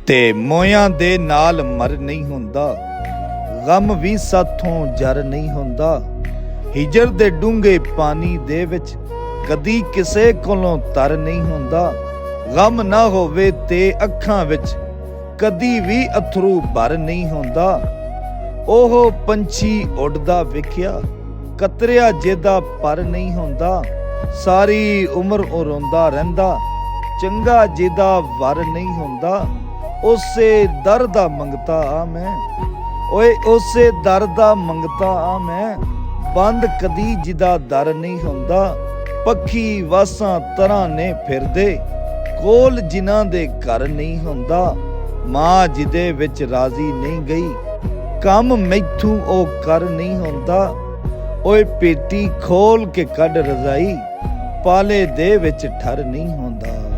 ਤੇ ਮੋਇਆਂ ਦੇ ਨਾਲ ਮਰ ਨਹੀਂ ਹੁੰਦਾ, ਗਮ ਵੀ ਸਾਥੋਂ ਜਰ ਨਹੀਂ ਹੁੰਦਾ। ਹਿਜਰ ਦੇ ਡੂੰਘੇ ਪਾਣੀ ਦੇ ਵਿੱਚ ਕਦੀ ਕਿਸੇ ਕੋਲੋਂ ਤਰ ਨਹੀਂ ਹੁੰਦਾ। ਗਮ ਨਾ ਹੋਵੇ ਤੇ ਅੱਖਾਂ ਵਿੱਚ ਕਦੀ ਵੀ ਅਥਰੂ ਭਰ ਨਹੀਂ ਹੁੰਦਾ। ਉਹ ਪੰਛੀ ਉੱਡਦਾ ਵੇਖਿਆ, ਕਤਰਿਆ ਜਿਹਦਾ ਪਰ ਨਹੀਂ ਹੁੰਦਾ। ਸਾਰੀ ਉਮਰ ਉਹ ਰੋਂਦਾ ਰਹਿੰਦਾ, ਚੰਗਾ ਜਿਹਦਾ ਵਰ ਨਹੀਂ ਹੁੰਦਾ। ਉਸੇ ਦਰ ਦਾ ਮੰਗਤਾ ਆ ਮੈਂ, ਓਏ ਉਸੇ ਦਰ ਦਾ ਮੰਗਤਾ ਆ ਮੈਂ। ਬੰਦ ਕਦੀ ਜਿਹਦਾ ਦਰ ਨਹੀਂ ਹੁੰਦਾ। ਪੱਖੀ ਵਾਸਾਂ ਤਰਾਨੇ ਫਿਰਦੇ, ਕੋਲ ਜਿਨ੍ਹਾਂ ਦੇ ਘਰ ਨਹੀਂ ਹੁੰਦਾ। ਮਾਂ ਜਿਹਦੇ ਵਿੱਚ ਰਾਜ਼ੀ ਨਹੀਂ ਗਈ, ਕੰਮ ਮੈਥੋਂ ਉਹ ਕਰ ਨਹੀਂ ਹੁੰਦਾ। ਓਏ ਪੇਟੀ ਖੋਲ ਕੇ ਕੱਢ ਰਜ਼ਾਈ, ਪਾਲੇ ਦੇ ਵਿੱਚ ਠਰ ਨਹੀਂ ਹੁੰਦਾ।